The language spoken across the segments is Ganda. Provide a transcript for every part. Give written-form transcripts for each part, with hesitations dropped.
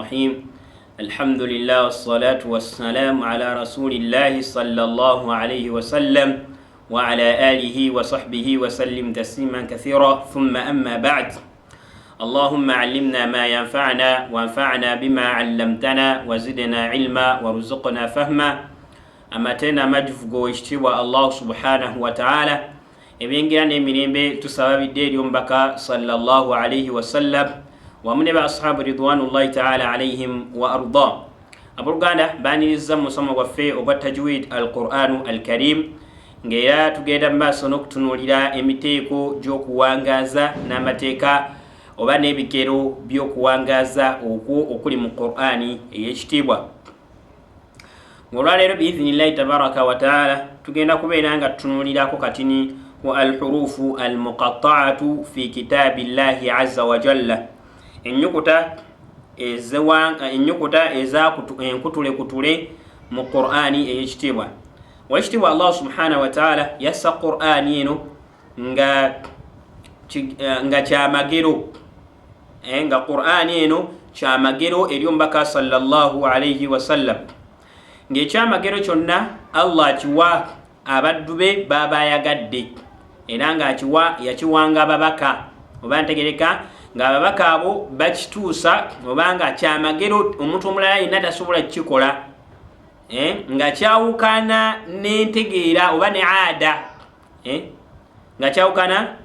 الرحيم. الحمد لله والصلاة والسلام على رسول الله صلى الله عليه وسلم وعلى آله وصحبه وسلم تسليما كثيرا، ثم أما بعد. اللهم علمنا ما ينفعنا وانفعنا بما علمتنا وزدنا علما وارزقنا فهما. أما تنا مجفقو اشتوى الله سبحانه وتعالى ebyengira n'emirembe tusababidde eri omubaka sallallahu alayhi wasallam wamu ne ba ashabu ridwanullahi taala alayhim wa arda. Abooluganda baniriza mu musomo gwaffe ogwa tajwid alquranu alkarim, ng'era tugenda mu maaso n'okutunuulira emiteeko gy'okuwangaza n'amateeka oba n'ebigero by'okuwangaza okwo okuli mu qur'ani ey'ekitiibwa. Ng'olwaleero biidhinillahi tabaraka wa taala tugenda kubeera nga tutunuulirako katini wa alhurufu almuqatta'atu fi kitabillahi azza wa jalla, ennyukuta enkutule mu qur'ani ey'ekitiibwa. Wekitiibwa Allah subhanahu wa taala yassa qur'ani eno nga kyamagero, nga qur'ani eno kyamagero eri omubaka sallallahu alayhi wasallam, ng'ekyamagero kyonna Allah kiwa abaddu be baba ayagadde, era nga yakiwanga ababaka oba ntegereka ng'ababaka abo bakituusa oba nga kyamagero omuntu omulala yenna tasobola kukikola, nga kyawukana n'entegeera oba ne aada, nga kyawukana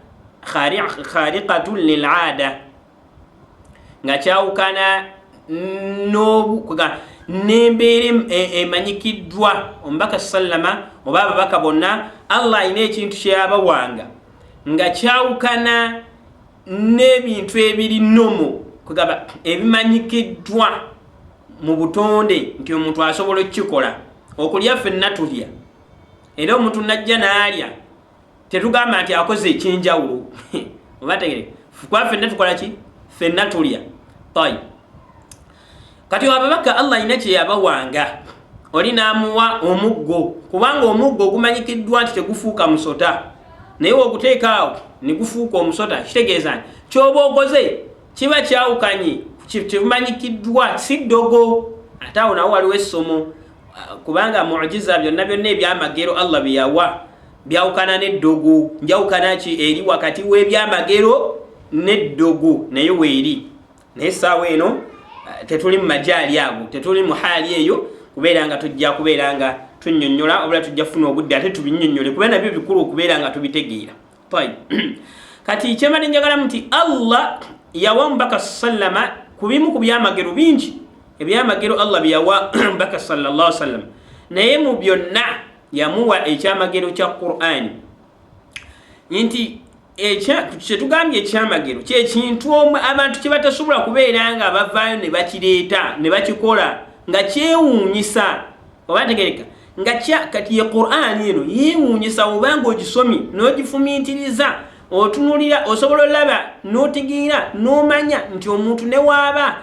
khariqatun lil aada, nga kyawukana n'embeera emanyikiddwa omubaka sallama oba ababaka bonna Allah alina ekintu kyeyabawanga nga kyawukana n'ebintu ebiri nomo kugaba ebimanyikiddwa mu butonde nti omuntu asobola okukikola. Okulya ffenna tulya, era omuntu najja n'alya tetugamba nti akoze ekyenjawulo oba tegere kwa ffenna tukola ki? Ffenna tulya. Tayi kati ababaka Allah alina kyeyabawanga, oli n'amuwa omuggo, kubanga omuggo ogumanyikiddwa nti tegufuuka musota, naye oguteekaawo ne gufuuka omusota, kitegeeza nti kyoba okoze kiba kyawukanye kimanyikiddwa, si ddogo. Ate awo nawo waliwo essomo, kubanga mu'jiza byonna ebyamagero Allah bye yawa byawukana n'eddogo. Njawukana ki eri wakati w'ebyamagero n'eddogo naye weeri, naye essaawa eno tetuli mu majaali ago, tetuli mu haali eyo kubeera nga tujja kubeera nga tunnyonnyola obula tujja kufuna obudde ate tubinnyonnyole kubeera nabyo bikulu okubeera nga tubitegeera. Kati kyembadde njagalamu nti Allah yawa omubaka sallama ku bimu ku byamagero bingi ebyamagero Allah bye yawa omubaka sallallahu alaihi wasallam, naye mu byonna yamuwa ekyamagero kya Qur'ani. Nti kyetugambye ekyamagero kyekintu abantu kye batasobola kubeera nga bavaayo ne bakireeta ne bakikola nga kyewuunyisa oba tegereka nga kati ye Qur'ani eno yeewuunyisa obanga ogisomye n'ogifumiitiriza otunulira osobola olaba n'otegeera n'omanya nti omuntu ne waaba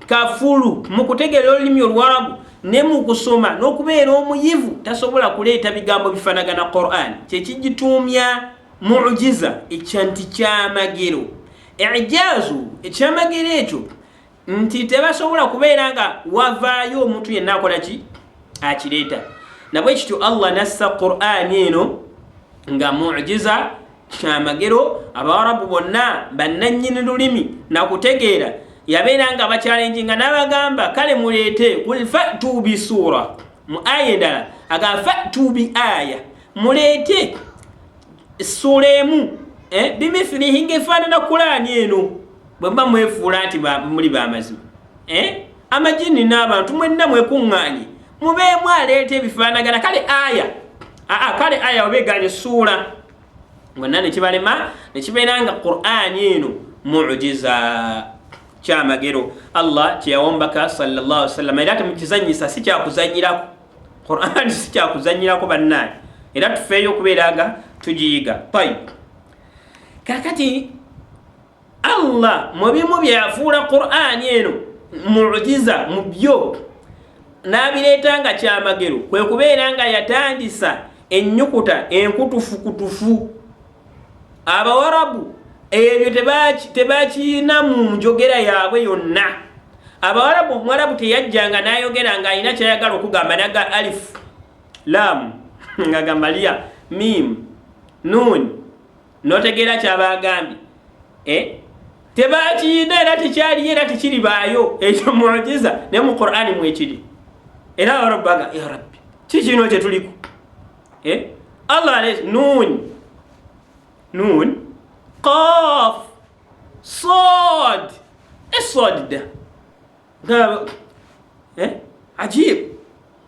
kafulu mu kutegeera olulimi Oluwarabu ne mu kusoma n'okubeera omuyivu tasobola kuleeta bigambo bifanagana Qur'ani, kyekigituumya mu'jiza, ekyanti kyamagero. Ijaazu ekyamagero ekyo nti tebasobola kubeera nga wavaayo omuntu yenna akola ki? Akireeta. Nabwe kityo Allah nassa Qur'ani eno nga mu'jiza kyamagero, Abawarabu bonna bannannyini lulimi nakutegeera yabeera nga bakyalenjinga n'abagamba kale muleete kul fa'tu bi sura, mu aya endala aga fa'tu bi aya, muleete sura emu bimithilihi ng'efaanana Qur'ani eno bwe mba mwefuula nti muli b'amazima. Amajini n'abantu mwenna mwekuŋŋaanye mubeemu aleeta ebifaanagana kale aya kale aya obeeganye ssuula ngonna ne kibalema ne kibeera nga Qur'ani eno mu'jiza kyamagero Allah kyeyawa omubaka sallallahu alaihi wasallam, era temukizanyisa, si kyakuzanyirako. Qur'ani si kyakuzanyirako bannaani, era tufeeyo okubeera nga tugiyiga. Kakati Allah mu bimu byafuula Qur'ani eno mu'jiza mu byo n'abireeta nga kyamagero kwe kubeera nga yatandisa ennyukuta enkutufukutufu. Abawarabu ebyo tebakiyina mu njogera yaabwe yonna. abawarabu mwarabu teyajjanga nayogera nga alina kyayagala okugamba naga alif lam nga gamalia mim nun notegeera kyabagambye tebakiina era tekyaliyo era tekiribaayo ekyo mujiza naye mu Qur'ani mwekiri era abarabaga ya rabbi kikino kyetuliko Allah alayhi nun qaf sad الصاد ده عجيب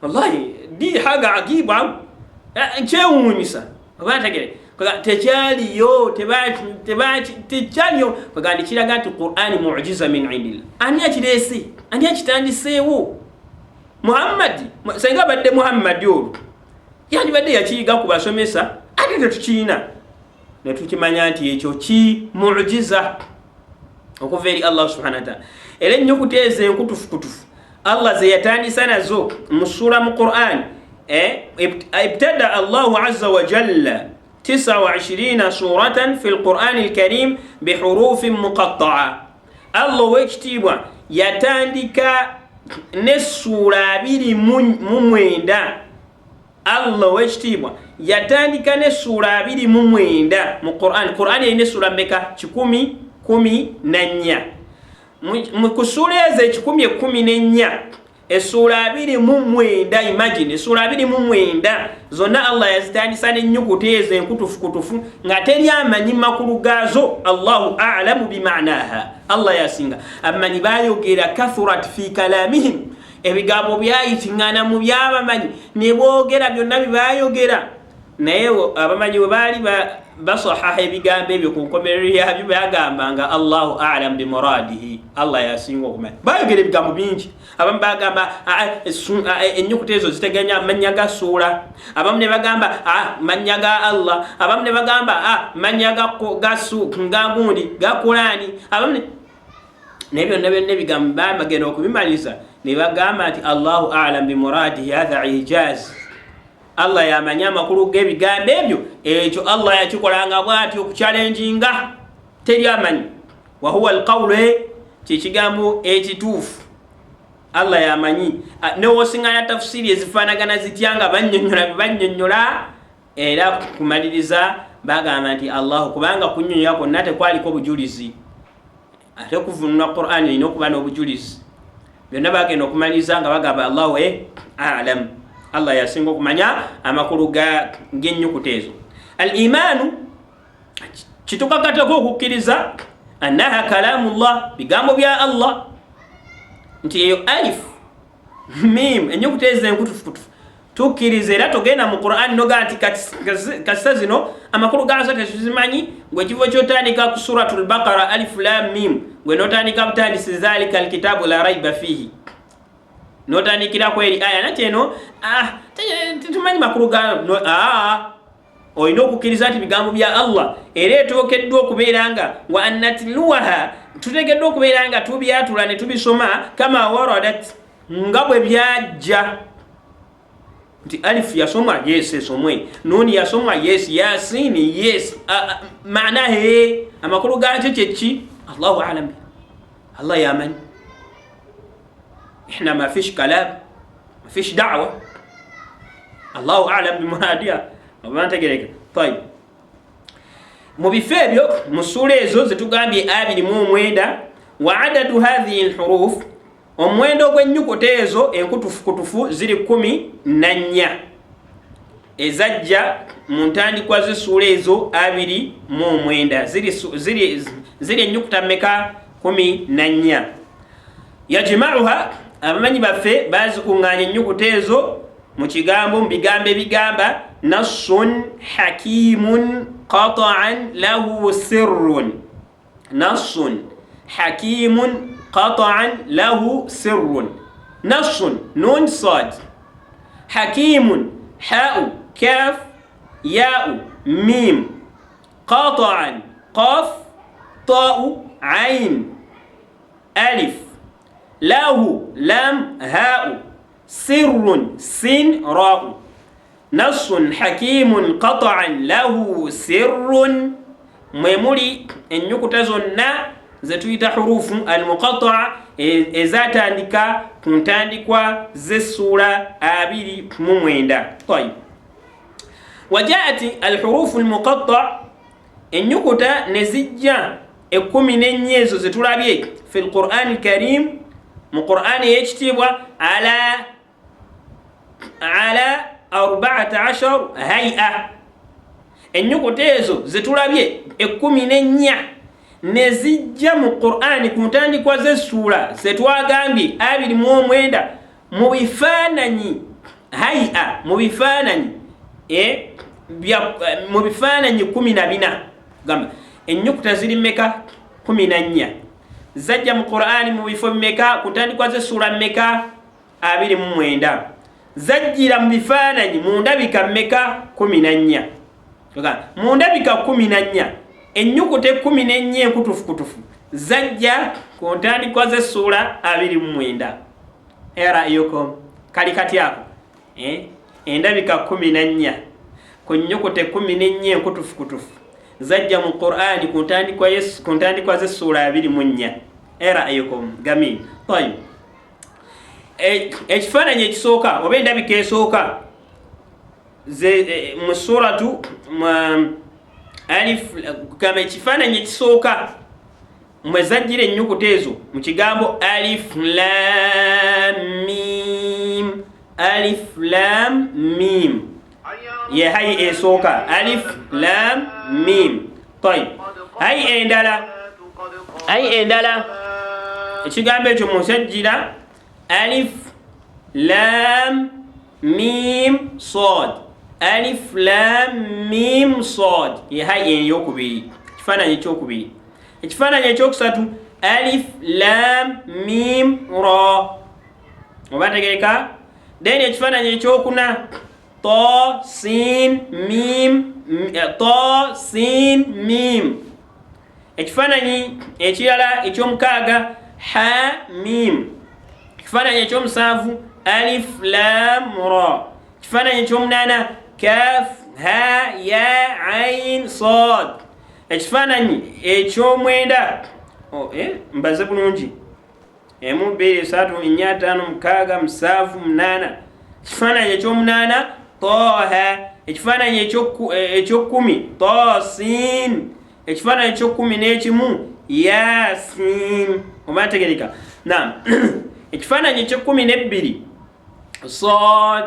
والله دي حاجة عجيبة عم نشوفه مثلا فقالت كده تجالي يو تبعت تجالي يو فقال لي كده قالت القرآن معجزة من عند الله أنا أجلسي أنا أجتاني سيو محمد سينغا بدي محمد يو يعني بدي يجي قاكو بسوميسا أدي تشينا نتوكيمanya nti ekyo ki mu'jiza okuveri Allah subhanahu wa ta'ala ele nyukuteze enkutufu Allah zeyatandisa nazo mu sura mu Qur'an ibtada Allah azza wa jalla 29 suratan fi al-Qur'an al-Karim bihuruf muqatta'a Allah wekitibwa yatandika ne sura 29 Allah wekitibwa yatandika ne sura 29 mu Qur'an ine sura mbeka 14 mu kusura eze 14 esura 29 imagine esura 29 zonna Allah yazitandisa n'ennyukuta ezo enkutufu nga teri amanyi makulu gazo Allahu a'lamu bima'naha Allah yasinga amanyi bayogera kathurat fi kalamihim ebigambo byayitingana mu byabamanyi ne boogera byonna bibayogera naye abamanyi bwe baali basahaha ebigambo ebyo ku nkomerero yabyo bagambanga Allahu a'lam bimuradihi Allah yasinga okumanya bayogera ebigambo bingi abamu bagamba ennyukuta ezo ziteganya amannya ga ssuula abamu ne bagamba mannya ga Allah abamu ne bagamba mannya ga gundi ga Qur'ani abamu nebyo bigambo bagenda okubimaliza ne bagamba nti Allahu a'lam bimuradihi hadha ijaz Allah yamanya makulu g'ebigambo ebyo ekyo Allah yakikolanga bw'atyo okuchallenginga teri amanyi wa huwa alqawlu kikigambo ekituufu Allah yamanyi ne wosingana tafsiri ezifaanagana zityanga bannyonnyola era kumaliriza bagamba nti Allah kubanga kunnyonnyola kwonna tekwaliko bujulizi ate kuvunula Qur'an erina okuba n'obujulizi byonna bagenda okumaliriza nga bagamba Allahu a'lam Allah yasinga okumanya amakulu g'ennyukuta ezo al-imaanu kitukakatako okukkiriza annaha kalamullah bigambo bya Allah nti eyo alif mim ennyukuta ezo enkutufukutufu tukkiriza era togenda mu Qur'an noga nti kasita zino amakulu gazo tetuzimanyi gwe kivo kyotandika ku suratul Baqara alif lam mim gwe notandika butandisi zalika alkitabu la raiba fihi notandikira kweri aya nakyeno tetumanyi makulu ga olina okukkiriza nti bigambo bya Allah era etookeddwa okubeera nga wa annatluwaha tutegeddwa okubeera nga tubyatula ne tubisoma kama waradat nga bwe byajja nti alif yasomwa yes esomwe nuni yasomwa yes yasini yes maana amakulu gakyo kyeki Allahu a'lam Allah yamanyi احنا ما فيش كلام ما فيش دعوه الله اعلم بمرادها ما انت كده طيب مبيفيبيو مسوره ezo zetugambye 29 wa adadu hadhihi alhuruf omwendo gw'ennyukuta ezo enkutufu ziri 14 ezajja mu ntandikwa z'essuula ezo 29 ziri ennyukuta mmeka 14 yajma'uha abamanyi baffe bazikuŋŋaanya ennyukuta ezo mu kigambo mu bigambo ebigamba nassun hakimun qata'an lahu sirrun nassun hakimun qata'an lahu sirrun nassun nun sad hakimun ha'u kaf ya'u mim qata'an qaf ta'u ain alif له لام هاء سر سين راء نص حكيم قطعا له سر ميمولي النكتة زنا زتويت حروف المقطعة ezatandika ku ntandikwa z'essula 29. Tayib. Wajaati alhurufu almuqatta, ennyukuta ne zijja 14 ezo zetulabye fi alqur'ani alkarim, mu qur'ani ey'ekitiibwa ala 14 hay'a. Ennyukuta ezo zetulabye 14 ne zijja mu qur'ani ku ntandikwa z'essula zetwagambye 29 mu bifaananyi hay'a, mu bifaananyi mu bifaananyi 14. Gamba ennyukuta ziri mmeka? 14. Zajja mu qur'ani mu bifo mmeka? Ku ntandikwa z'essula mmeka? 29. Zajjira mu bifaananyi mu ndabika mmeka? 14. Mu ndabika 14 ennyukuta 14 enkutufukutufu zajja ku ntandikwa z'essula 29. Era yoko kali kati ako endabika 14 ku nnyukuta 14 enkutufukutufu zajja mu qur'ani ku ntandikwa z'essula 24. Era yoko gamin. Tayib. Ekifaananyi ekisooka oba endabika esooka mu suratu alif, kama ekifaananyi ekisooka mwe zajjira ennyukuta ezo mu kigambo alif lam mim. Alif lam mim ye hayi esooka, alif lam mim. Tayib. Hayi endala ekigambo ekyo musajjira alif lam mim sad. Alif lam mim sad ye hayi ey'okubiri, ekifaananyi ekyokubiri. Ekifaananyi ekyokusatu alif lam mim ra. Oba ntegeereka? Then ekifaananyi ekyokuna ta sin mim. Ekifaananyi ekirala ekyomukaaga ha mim. Ekifaananyi ekyomusanvu alif lam ra. Ekifaananyi ekyomunaana kaf ha ya ain sad. Ekifaananyi ekyomwenda mbaze bulungi 1 2 3 4 5 6 7 8. Ekifaananyi ekyomunaana taha. Ekifaananyi ekyokumi tasin. Ekifaananyi ekyokumu yasin. Oba ntegereka? Naam. Ekifaananyi ekyo12 sad.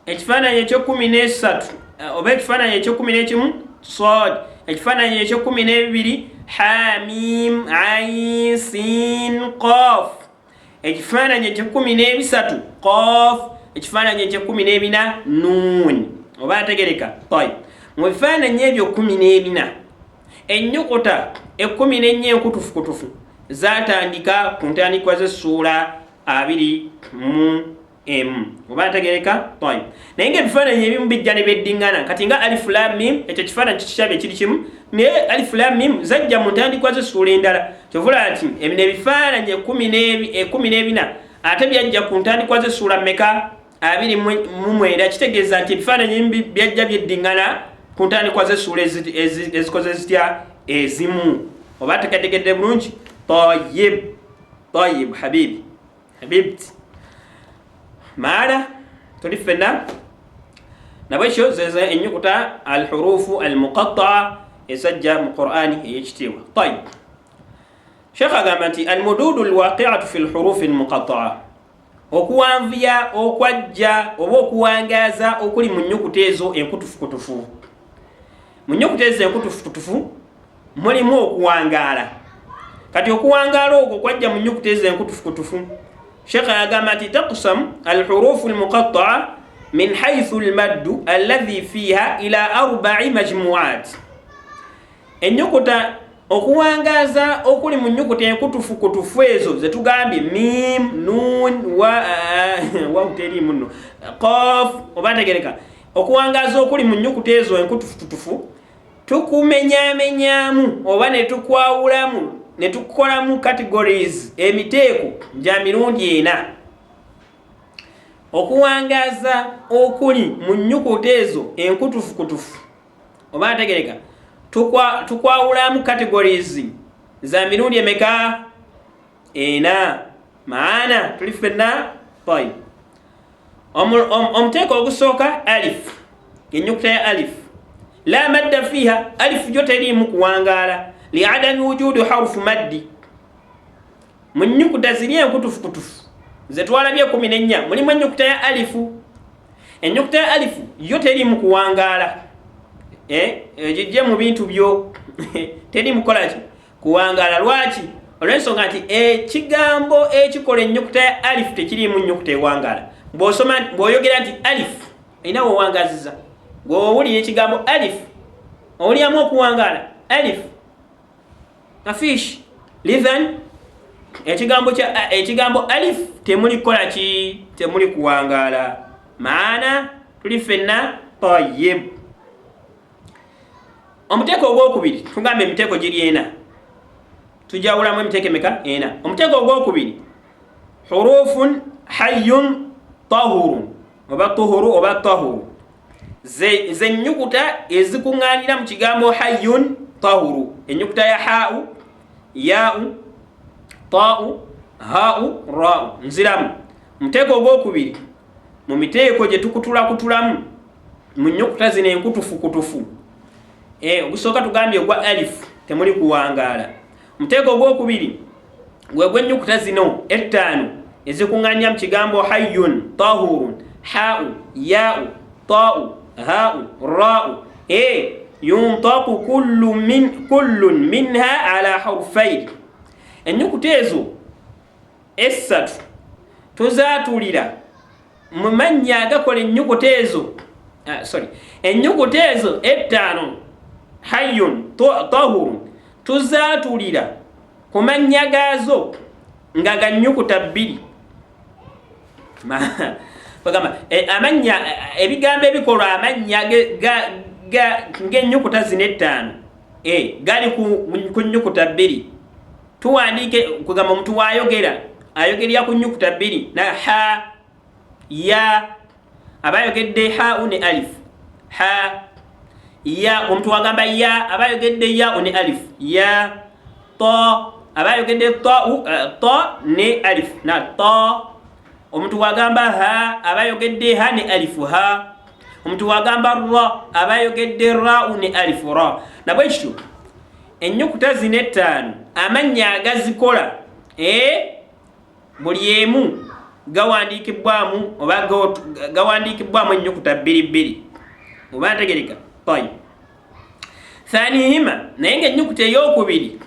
Ekifaananyi ekyo13 oba ekifaananyi ekyo11 sad. Ekifaananyi ekyo12 hamim ain sin qaf. Ekifaananyi ekyo13 qaf. Ekifaananyi ekyo14 nun. Oba ntegereka? Tayib. Mu bifaananyi ebyo 14 ennyukuta 14 enkutufukutufu zatandika ku ntandikwa z'essula 20 oba ntegereka? Tayib. Naye ng'ebifaananyi ebimu bijja ne byeddingana. Kati nga alif lam mim ekyo kifaananyi kikirabye kiri kimu, naye alif lam mim zajja mu ntandikwa z'essula endala. Kyovula ati ebino ebifaananyi 14 ate byajja ku ntandikwa z'essula mmeka? 29. Kitegeeza nti ebifaananyi ebimu byajja byeddingana ku ntandikwa z'essula ezikoze zitya? Ezimu. Oba tegetegedde bulungi? Tayib habibti maala tuli ffenna nabwekyo zezo ennyukuta alhurufu almuqatta'a ezajja mu qur'ani ey'ekitiibwa. Tayib. Sheikh agamba nti almududu alwaqi'atu fi alhurufi almuqatta'a, okuwanvuya okwajja oba okuwangaaza okuli mu nnyukuta ezo enkutufukutufu. Mu nnyukuta ezo enkutufukutufu mulimu okuwangaala. Kati okuwangaala okwo kwajja mu nnyukuta ezo enkutufukutufu, Sheikh agamba nti taqsam alhurufu almuqatta'a min haythu almaddu alladhi fiha ila 4 majmu'at. Ennyukuta okuwangaaza okuli mu nnyukuta enkutufukutufu ezo zetugambye mim nun wawuteri muno qaf. Oba ntegereka? Okuwangaaza okuli mu nnyukuta ezo enkutufukutufu tukumenyamenyamu oba ne tukwawulamu ne tukolamu categories, emiteeko gya mirundi 4. Okuwangaaza okuli mu nnyukuta ezo enkutufukutufu oba ntegereka tukwawulamu categories za mirundi emeka? ena maana tuli fenna طيب omteeko ogusooka alif ennyukuta ya alif la madda fiha alif jo teriimu kuwangaala liadami wujudu harufu maddi mu nnyukuta ziri enkutufukutufu zetwalabye 14 mulimu ennyukuta ya alifu ennyukuta ya alifu yo teriimu kuwangaala gijje mu bintu byo teriimu kukolaki kuwangaala lwaki olw'ensonga nti ekigambo ekikola ennyukuta ya alifu tekiriimu nnyukuta ewangaala bw'oyogera nti alifu erina wewangaziza bw'owulira ekigambo alifu owuliramu okuwangaala alifu afish lithan ekigambo alif temuli kukola ki temuli kuwangaala maana tuli fenna tayyib omuteeko ogwokubiri tugambe emiteeko giri ena tujawulamu emiteeko emeka ena omuteeko ogwokubiri hurufun hayyun tahurun oba tuhuru oba tahuru zennyukuta ezikuŋŋaanira mu kigambo hayyun tahuru ennyukuta ya haau yaau taau haau raau nziramu muteeko ogwokubiri mu miteeko gye tukutulakutulamu mu nnyukuta zino enkutufukutufu ogusooka tugambye ogwa alifu temuli kuwangaala muteeko ogwokubiri gwe gw'ennyukuta zino ettaano ezikuŋŋaanya mu kigambo hayyun tahurun haau yaau taau haau raau yuntaku kullun minha ala harufaini ennyukuta ezo essatu tuzaatulira mu mannya agakola ennyukuta ezo ennyukuta ezo ettaano hayyun tahurun tuzaatulira ku mannya gaazo nga ga nnyukuta bbiri amanya ebigambo ebikolwa amanya ng'ennyukuta zino ettaano gali ku nnyukuta bbiri tuwandiike kugamba omuntu ayogerera ku nnyukuta bbiri na ha ya aba ayogedde haau ne alif ha ya omuntu wagamba ya aba ayogedde yaau ne alif ya ta aba ayogedde ta ne alif na ta omuntu wagamba ha aba ayogedde ha ne alifu ha omuntu wagamba ra aba ayogedde raau ne alifu ra nabwe kityo ennyukuta zino ettaano amannya agazikola buli emu gawandiikibwamu oba gawandiikibwamu ennyukuta bbiri oba ntegereka tayib thanihima naye ng'ennyukuta ey'okubiri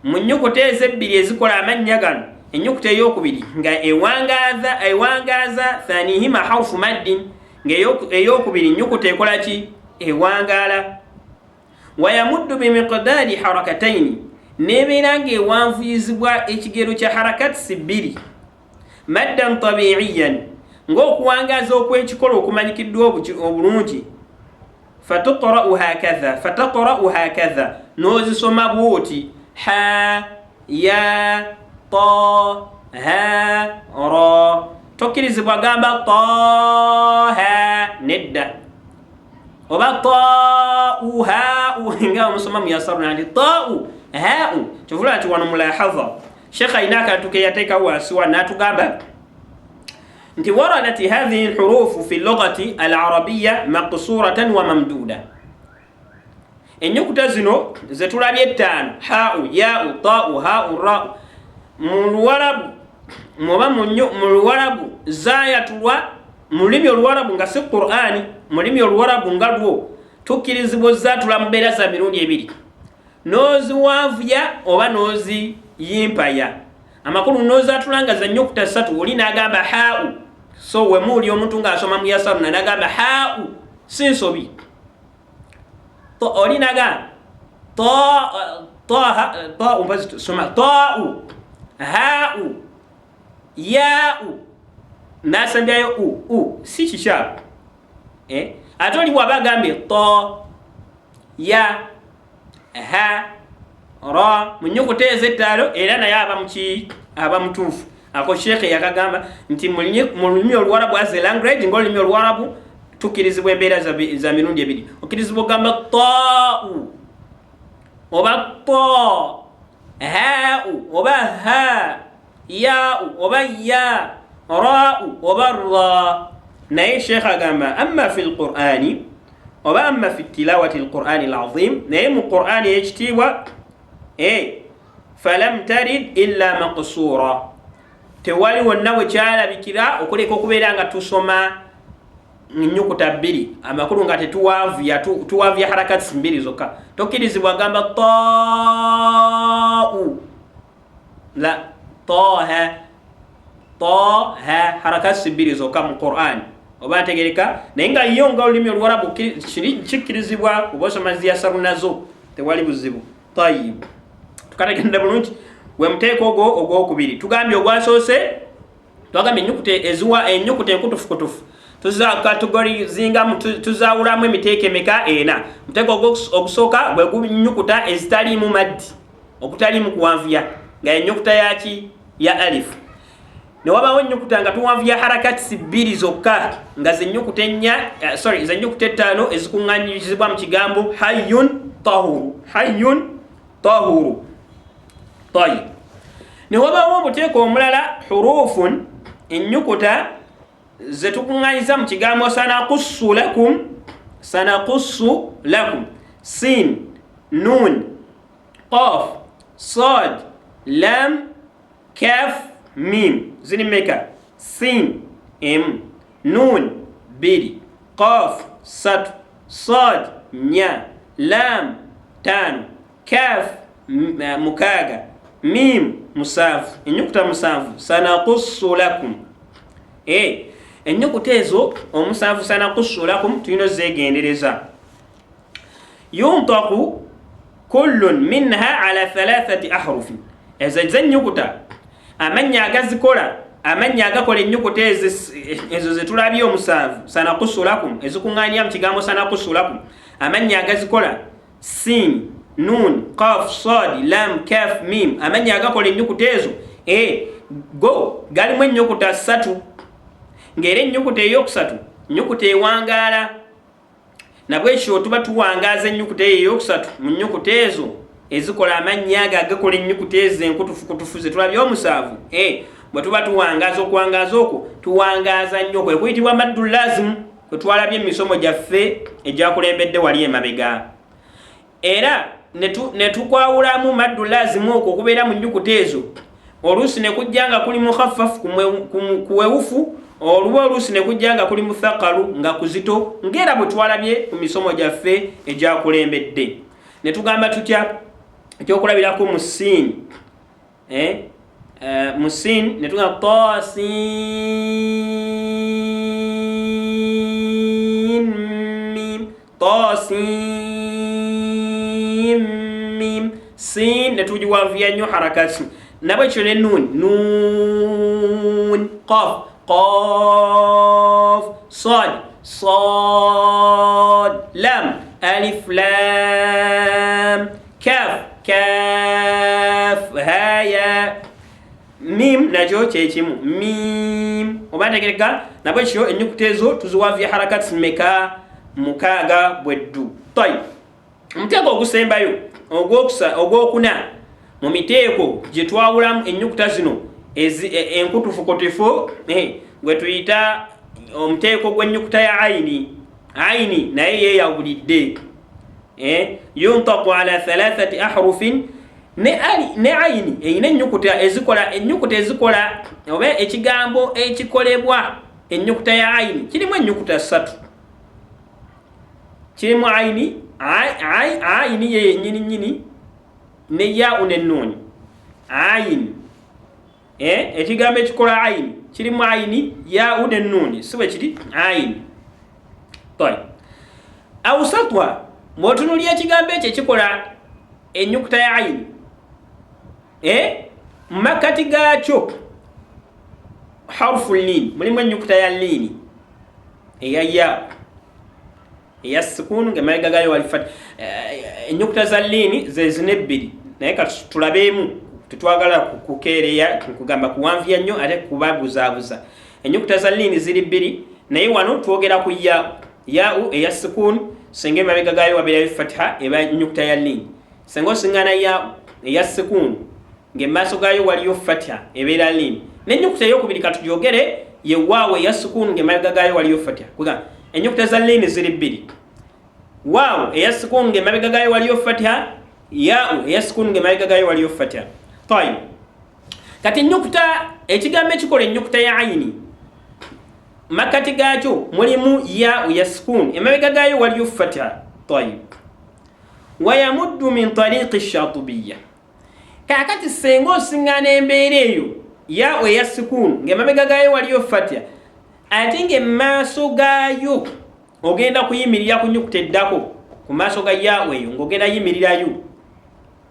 mu nnyukuta ezebbiri ezikola amannya gano ennyukuta ey'okubiri nga ewangaaza thanihima harufu maddin ng'ey'okubiri nnyukuta ekola ki ewangaala wayamuddu bimiqdaari harakataini nebeera ng'ewanvuyizibwa ekigero kya harakati bbiri maddan tabiiyan ng'okuwangaaza okw'ekikola okumanyikiddwa obulungi fataqra'u hakadha n'ozisoma bw'oti ha ya ta ha ra tokkirizibwa gamba taha nedda oba ta'u ha'u nga omusoma muyasaruna nti ta'u ha'u kyovula nti wano mulahadha shekha ayina akantu ke yateeka wansi wa n'atugamba nti waradat hadhihi lhurufu fi lugati alarabiya maqsuratan wa mamduda ennyukuta zino zetulabye ettaano ha'u ya'u ta'u ha'u ra'u mu luwarabu muba mu luwarabu zayatulwa mu lulimi oluwarabu nga si qur'ani mu lulimi oluwarabu nga lwo tukkirizibwa ozaatula mu mbeera za mirundi ebiri n'oziwanvuya oba n'oziyimpaya amakulu n'ozaatula nga za nnyukuta 3 oli n'agamba haa'u so we muuli omuntu ng'asoma mu yasaruna n'agamba haa'u si nsobi oli n'agamba ta'u haa'u yaa'u n'asambyayo u si kikyabu ate oli bw'aba agambye ta ya ha ra mu nnyukuta ezettaano era naye aba mutuufu ako sheekhe yakagamba nti mu lulimi oluwarabu as a language ng'olulimi oluwarabu tukkirizibwa embeera za mirundi ebiri okkirizibwa ogamba ta'u oba ta haa'u oba ha, ya'u oba ya, ra'u oba ra. naye sheikh agamba amma fi lqur'ani oba amma fi tilawati lqur'ani alazim, naye mu qur'ani ekitiibwa falam tarid illa maqsura, tewali wonna wekyalabikira okuleka okubeera nga tusoma nnyukuta bbiri amakulu nga tuwaavya harakati mbiri zokka. tokkirizibwa agamba ta'u la taha harakati bbiri zokka mu qur'ani oba ntegereka. naye nga yo nga olulimi oluwarabu kikkirizibwa oba osoma ziyasaru nazo tewali buzibu. tayib, tukategenda bulungi. gwe muteeko ogwokubiri tugambye ogwasoose twagambye ennyukuta enkutufukutufu tuzawulamu emiteeko emeka? ena. muteeko ogusooka gwe gunyukuta ezitaliimu maddi, okutaliimu kuwanvuya, nga ennyukuta yaki ya alifu. ne wabawo ennyukuta nga tuwanvuya harakati bbiri zokka nga zennyukuta ettaano ezikuŋŋanyizibwa mu kigambo hayyun tahuru. tayib, ne wabawo omuteeko omulala hurufun, ennyukuta zetukuŋŋanyiza mu kigambo sanaqussu lakum, sin, nun, qaf, sad, lam, kaf, mim. ziri meka? sin emu, nun biri, qaf satu, sad nya, lam tano, kaf mukaaga, mim musanvu. ennyukuta musanvu sanaqussu lakum. ennyukuta ezo omusanvu sanaqussu lakum tulina ozeegendereza. yuntaqu kullun minha ala 3 ahrufin. ezo ennyukuta amannya agakola ennyukuta ezo zetulabye omusanvu sanaqussu lakum ezikuŋŋaanya mu kigambo sanaqussu lakum, amannya agazikola sin, nun, qaf, sad, lam, kaf, mim, amannya agakola ennyukuta ezo go galimu ennyukuta 3, ng'era ennyukuta eyokusatu nnyukuta ewangaala. nabwekyo tuba tuwangaaza ennyukuta eyo eyokusatu mu nnyukuta ezo ezikola amannya ago agakola ennyukuta ezo enkutufukutufu zetulabye omusanvu. bwe tuba tuwangaaza, okuwangaaza okwo tuwangaaza nnyo kwe kuyitibwa maddu lazimu, kwe twalabye emisomo gyaffe egyakulembedde wali emabega. era ne tukwawulamu maddu lazimu okwo okubeera mu nnyukuta ezo, oluusi ne kujja nga kuli mukhaffafu kuwewufu, oluusi ne kujja nga kuli muthaqalu nga kuzito, ng'era bwe twalabye mu misomo gyaffe egyakulembedde. ne tugamba tutya ekyokulabirako mu sin, mu sin ne tugamba tasin mim, tasin mim, sin ne tugiwanvuya nnyo harakati. nabwekyo ne nun, qaf, sad, lam, alif, lam, kaf, haya, mim nakyo kyekimu, mim. oba ntegereka? nabwekyo ennyukuta ezo tuziwanvuya harakati meka? 6 bweddu. tayib, omuteeko ogusembayo ogwokuna mu miteeko gye twawulamu ennyukuta zino enkutufukutufu gwe tuyita omuteeko gw'ennyukuta ya ayini. naye yeeyawulidde. yuntaqu ala 3 ahrufin. ne ayini eyina ennyukuta ezikola oba ekigambo ekikolebwa ennyukuta ya ayini kirimu ennyukuta 3. kirimu ayini ye yennyini ne ya'u ne nuuni. ayini ekigambo ekikola ayini kirimu ayini, ya'u ne nuuni, si bwe kiri ayini. awsatwa bw'otunuulya ekigambo ekyo ekikola ennyukuta ya ayini, mu makkati gaakyo harufu liini, mulimu ennyukuta ya liini eya ya, eya sukunu ng'emabega gaayo wali fat. ennyukuta za liini ze zino 2, naye kati tulabeemu, tetwagala kukeereya kugamba kuwanvuya nnyo ate kubabuzaabuza. ennyukuta za liini ziri 2, naye wano twogera ku ya'u eya sukunu, singa emabega gaayo wabeerayo fatiha eba ennyukuta ya liini. singa osiŋŋaana ya'u eya sukun ng'emaaso gaayo waliyo fatha ebeera lini n'ennyukuta ey'okubiri katujogere ye waawo eya sukun ng'emabega gaayo waliyo fatha kuga ennyukuta za lini ziri bbiri waawo eya sukun ng'emabega gaayo waliyo fatha yaa'u eya sukun ng'emabega gaayo waliyo fatha tayib kati ennyukuta ekigambo ekikola ennyukuta ya ayini makati gaakyo mulimu yaa'u ya sukun emabega gaayo waliyo fatha tayib wayamuddu min tariqi shatibiya kakati senga osiŋŋaana embeera eyo yaa'u eya sukun ng'emabega gaayo waliyo fatha ate ng'emmaaso gaayo ogenda kuyimirira ku nnyukuta eddako ku maaso ga yaa'u eyo ng'ogenda yimirirayo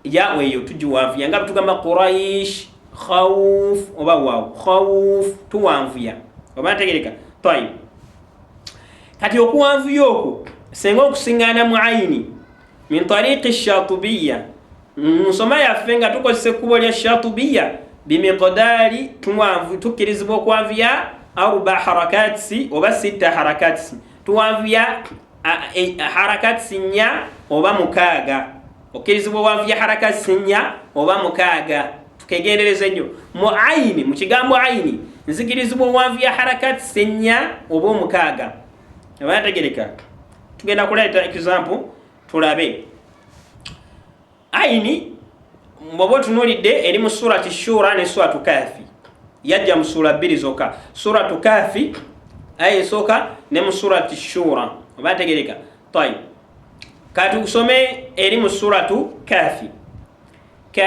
yaa'u eyo tugiwanvuya nga betugamba quraish khawuf oba waawu khawuf tuwanvuya oba ntegereka tayib kati okuwanvuya okwo senga okusiŋŋaana mu ayini min tariqi shatibiya nsoma yaffe nga tukozesa ekkubo lya shatibiya bimiqdaari tukkirizibwa okwanvuya 4 harakatsi oba 6 harakatsi tuwanvuya harakatsi 4 oba 6 okkirizibwa owanvuya harakatsi 4 oba 6 tukegendereza nnyo mu ayini mu kigambo ayini nzikirizibwa owanvuya harakatsi 4 oba 6 oba ntegereka tugenda kuleeta example tulabe ayini mbobo tunulidde eri mu surati shura ne suratu kafi yajja mu sura 2 zokka suratu kafi aya esooka ne mu surati shura oba tegereka tayib kati usome eri mu suratu kafi kaf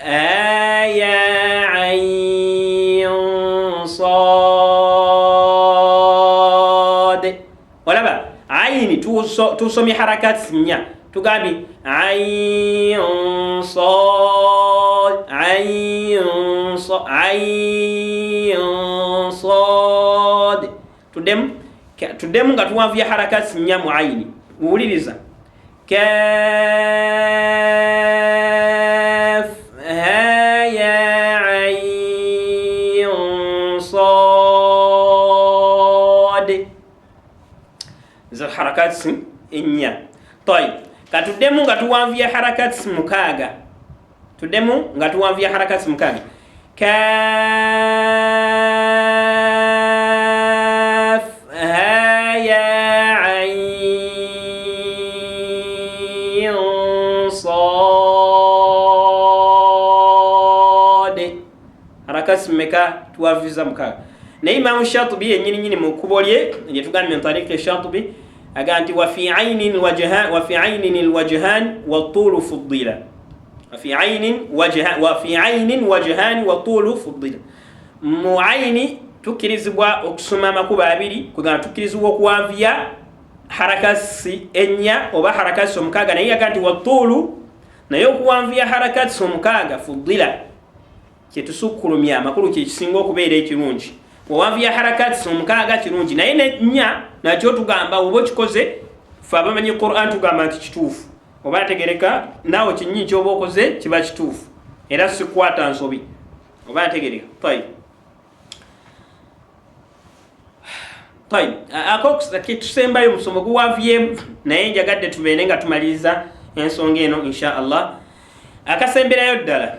aya ayn sad walaba ayini tusomi harakati 4 tugambi ayn sad ayn sad tudemu nga tuwanvuya harakati 4 mu ayini uwuliriza kaf haya ayn sad za harakati 4 tayib katudemu nga tuwanvuya harakati 6 tudemu nga tuwanvuya harakati 6 kaf haya ayn sad harakati meka tuwanvuza 6 na Imam Shatibi yennyini mu kkubo lye lyetugambye min tariqi Shatibi aga nti wa fi aynin wajhan wa tulu fuddila wa fi aynin wajhan wa tulu fuddila mu ayni tukkirizibwa okusoma amakuba 2 kugamba tukkirizibwa okuwanvuya harakasi 4 oba harakasi 6 naye aga nti wa tulu naye okuwanvuya harakasi 6 fuddila kyetusukkulumya amakulu kyekisinga okubeera ekirungi owanvuya harakati 6 kirungi naye ne 4 nakyo tugamba oba kikoze fe abamanyi Qur'an tugamba nti kituufu oba ntegereka naawe kinyinyi kyoba okoze kiba kituufu era sikwata nsobi oba ntegereka tayib ako tusembayo musomo guwanvuyemu naye njagadde tubeere nga tumaliriza ensonga eno insha Allah akasemberayo ddala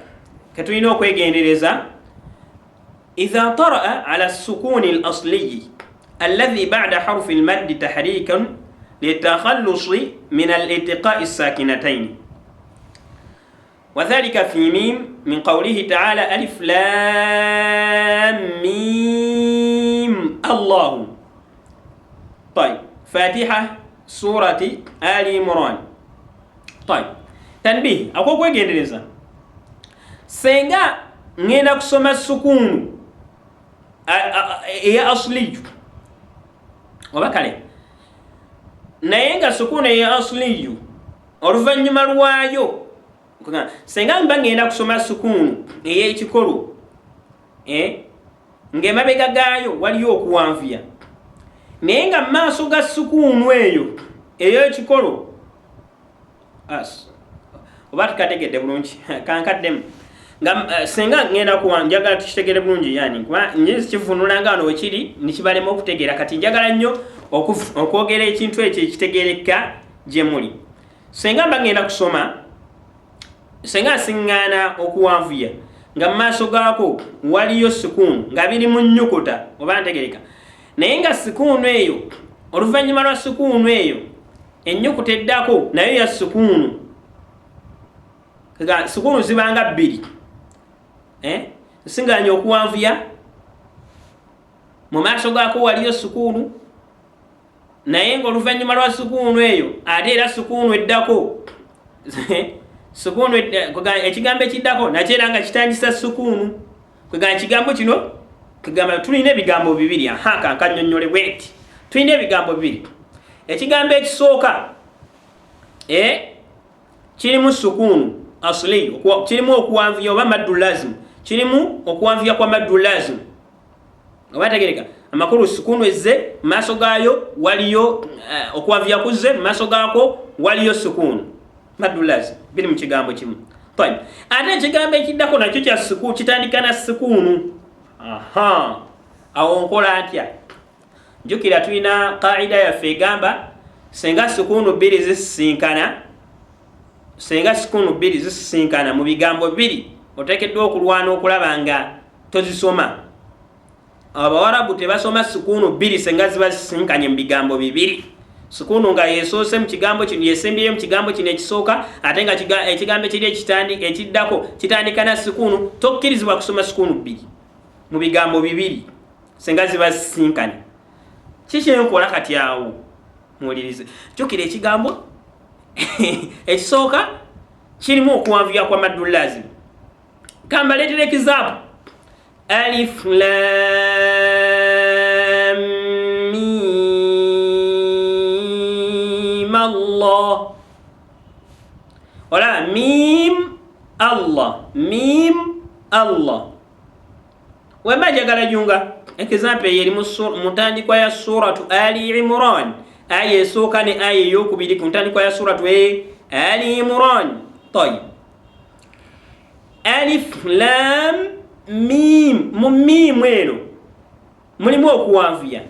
ketulina okwegendereza إذا طرأ على السكون الأصلي الذي بعد حرف المد تحريكا للتخلص من الالتقاء الساكنتين وذلك في ميم من قوله تعالى ألف لام ميم الله طيب فاتحة سورة آل عمران طيب تنبيه أقول كوي جندريزا سينغا ngenda kusoma sukunu eya asliyu oba kale naye nga sukunu eya asliyu oluvannyuma lwayo senga mba ngenda kusoma sukunu ey'ekikolo ng'emabega gaayo waliyo okuwanvuya naye nga maaso ga sukunu eyo ey'ekikolo oba tukategedde bulungi kankaddemu nga senga ngenda njagala tukitegere bulungi yani kuba nyinzi kivunulanga wano wekiri nikibalema okutegeera kati njagala nnyo okwogera ekintu ekyo ekitegereka gye muli senga mbagenda kusoma senga singana okuwanvuya nga maaso gaako waliyo sukunu nga biri mu nnyukuta oba ntegereka naye nga sukunu eyo oluvannyuma lwa sukunu eyo ennyukuta eddako nayo ya sukunu nga sukunu zibanga bbiri singanya okuwanvuya mu maaso gaako waliyo sukunu naye nga oluvannyuma lwa sukunu eyo ate era sukunu eddako sukunu ekigambo ekiddako nakyo era nga kitandisa sukunu kwegamba ekigambo kino kugamba tulina ebigambo bibiri kankannyonnyole bweti tulina ebigambo bibiri ekigambo ekisooka kirimu sukunu asli kirimu okuwanvuya oba maddu lazim kirimu okuwanvuya kwa maddu lazim oba tegereka amakulu sukunu ezze maaso gaayo waliyo okuwanvuya kuzze maaso gaako waliyo sukunu maddu lazim biri mu kigambo kimu ate ekigambo ekiddako nakyo kya sukunu kitandika na sukunu awo nkola ntya njukira tulina qaida yaffe egamba senga sukunu bbiri zisisinkana mu bigambo bibiri oteekeddwa okulwana okulaba nga tozisoma abawarabu tebasoma sukunu bbiri senga ziba zisisinkanye mu bigambo bibiri sukunu nga yesoose mu kigambo kino yesembyeyo mu kigambo kino ekisooka ate nga ekigambo ekiri ekiddako kitandika na sukunu tokkirizibwa kusoma sukunu bbiri mu bigambo bibiri senga ziba zisisinkanye kikyenkola kati awo muwulirize jukira ekigambo ekisooka kirimu okuwanvuya kwa maddu lazim kamba leetera ekizaabu alif lam mim Allah wala mim Allah wema jagala junga ekizampe yeri mutandikwa ya suratu Ali Imran aya esooka ne aya eyokubiri ku ntandikwa ya suratu Ali Imran alif lam mim mu mim eno mulimu okuwanvuya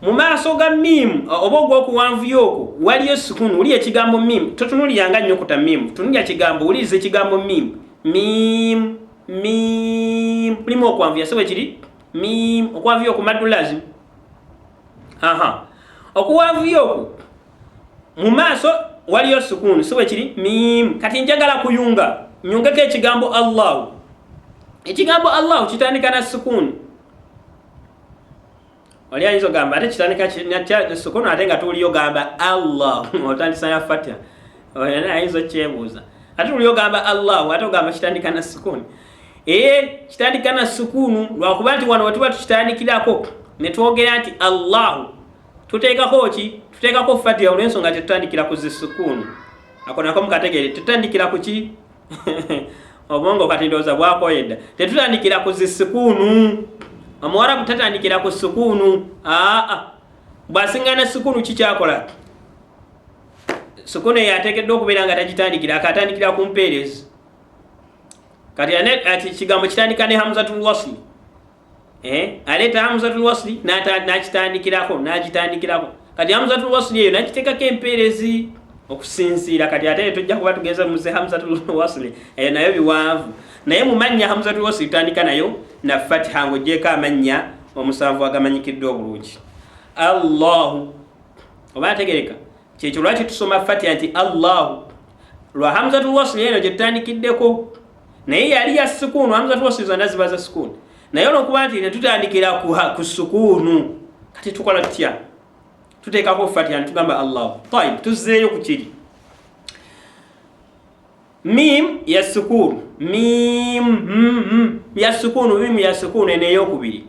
mu maaso ga mim oba ogw'okuwanvuya okwo waliyo sukunu wuli ekigambo mim totunuliranga nnyukuta mim tunulya kigambo wuliriza ekigambo mim mulimu okuwanvuya so wekiri mim okuwanvuya okwo maddu lazim okuwanvuya okwo mu maaso waliyo sukunu so wekiri mim kati njagala kuyunga nyungako ekigambo Allah ekigambo Allah kitandika na sukunu oli ayinza ogamba ate kitandika sukunu ate nga tuliyo gamba Allah otandisa ya fatiha ayinza okyebuuza ate tuliyo gamba Allah ate ogamba kitandika na sukunu kitandika na sukunu lwakuba nti wano wetuba tukitandikirako ne twogera nti Allah tuteekako ki tuteekako fatiha olw'ensonga tetutandikira ku zisukunu ako nako mukategere tutandikira ku ki obwongo kati ndowooza bwakoyedda tetutandikira ku zisukunu omuwarabu tatandikira ku sukunu bw'asingana sukunu kikyakola sukunu eyo ateekeddwa okubeera nga tagitandikira akatandikira ku mpeerezi kati ati kigambo kitandika ne hamzatul wasli aleeta hamzatul wasli n'agitandikirako kati hamzatul wasli eyo n'agiteekako empeerezi okusinziira kati ate tujja kuba tugeza muze hamzatul wasli eyo nayo biwanvu naye mu mannya hamzatul wasli tutandika nayo na fatiha ng'oggyeko amannya omusanvu agamanyikiddwa obulungi Allahu oba ategereka kyekyo lwaki tusoma fatiha nti Allahu lwa hamzatul wasli eno gye tutandikiddeko naye yali ya sukunu hamzatul wasli zonna ziba za sukunu naye olwokuba nti netutandikira ku sukunu kati tukola tutya tuteekako fatiha netugamba Allahu tuzzeeyo ku kiri mim ya sukunu mim ya sukunu eno eyokubiri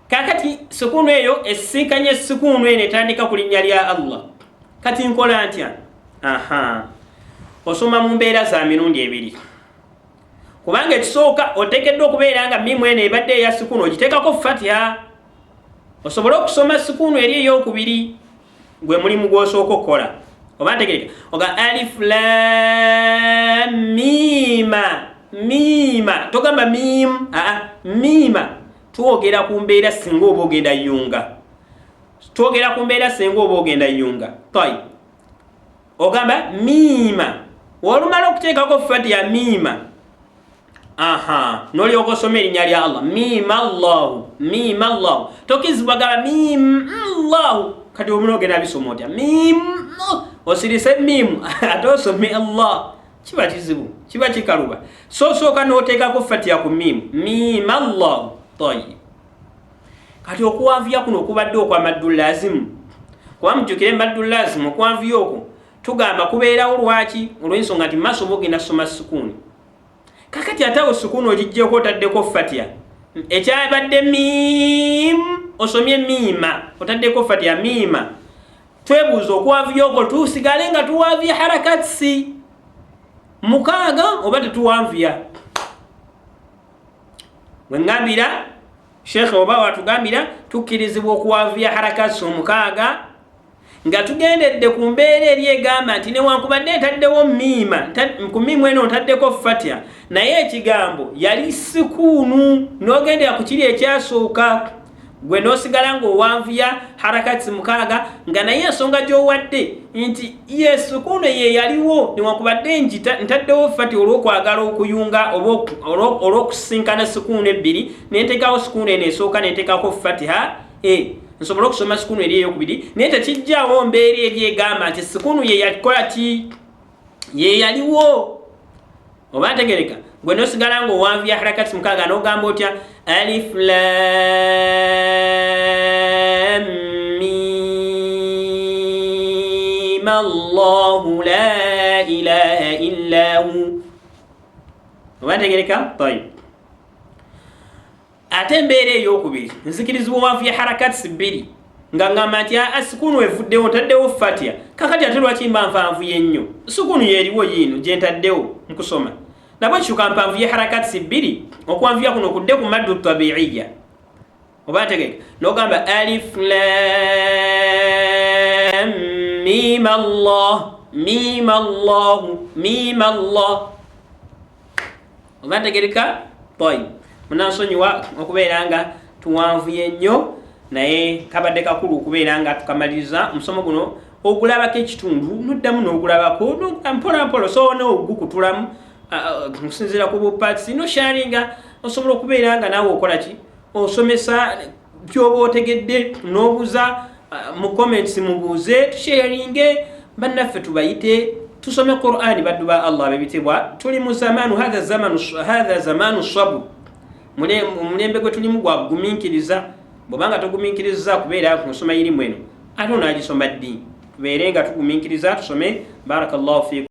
kakati sukunu eyo esinkanye sukunu eno etandika ku linnya lya Allah kati nkola ntya osoma mu mbeera za mirundi ebiri kubanga ekisooka oteekeddwa okubeera nga mimu eno ebadde eya sukunu ogiteekako fatiha osobola okusoma sukunu eri eyokubiri gwe mulimu gw'osooka okukola oba ntegereka oga alif lam mima togamba mima twogera ku mbeera singa oba ogenda yunga ogamba mima olumala okuteekako fatiha mima nolyoka osoma erinnya lya Allah mima Allahu tokizibwagala mim Allahu kati omuna ogenda bisoma otya mim osirise mimu ate osome Allah kiba kizibu kiba kikaluba sooka noteekako fatiha ku mimu mima Allahu tayyib kati okuwanvuya kuno okubadde okwamaddu lazimu kuba mujjukire maddu lazimu okwanvuya okwo tugamba kubeerawo lwaki olw'ensonga nti maaso bogenda soma sukuuni kakati ate awo sukuuni ogijjeko otaddeko fatiha ekyabadde mim osomye mima otaddeko fatiha mima twebuuza okuwanvuya okwo tusigale nga tuwanvuya harakatsi mukaaga oba tetuwanvuya wengambira shekhe oba watugambira tukkirizibwa okuwanvuya harakatsi omukaaga nga tugendedde ku mbeera eri egamba nti newankubadde etaddewo mima ku mimu eno ntaddeko fatiha naye ekigambo yali sukuunu n'ogendera ku kiri ekyasooka gwe n'osigala ng'owanvuya harakati mukaaga nga naye ensonga gy'owadde nti ye sukuunu ye yaliwo newankubadde ntaddewo fatiha olw'okwagala okuyunga olw'okusinkana sukuunu ebbiri nenteekawo sukuunu eno esooka nenteekako fatiha nsobola okusoma sukuunu eri eyokubiri naye tekijjawo mbeera eri egamba nti sukuunu ye yakola ki ye yaliwo oba ntegereka gwe nosigala ng'owanvuya harakati mukaaga n'ogamba otya alif lam mim Allahu la ilaha illa hu oba ntegereka tayib ate embeera eyokubiri nzikirizibwa owanvuya harakati bbiri nga ngamba nti sukuunu evuddewo ntaddewo fatiha kakati ate lwaki mba nvanvuye nnyo sukuunu yeeriwo yiino gye ntaddewo mukusoma nabwe kishuka mpanvuye harakati bbiri okwanvuya kuno kudde ku maddu tabiiya oba ntegeka n'ogamba alif lam mim Allah mim Allahu mim Allah oba ntegereka tayib munansonyiwa okubeera nga tuwanvuye nnyo naye kabadde kakulu okubeera nga tukamaliriza omusomo guno ogulabako ekitundu noddamu n'ogulabako mpolampola soona ogukutulamu okusinziira ku bupatisi nosharinga osobola okubeera nga naawe okola ki osomesa byoba otegedde n'obuuza mu comments mubuuze tusharinge bannaffe tubayite tusome Qur'ani baddu ba Allah bebitibwa tuli mu zamanu hadha zamanu sabu mulembe gwe tulimu gwa kugumiikiriza bwobanga togumiikiriza kubeera kusoma irimu eno ate onaagisoma ddi tubeere nga tugumiikiriza tusome barakallahu fiikum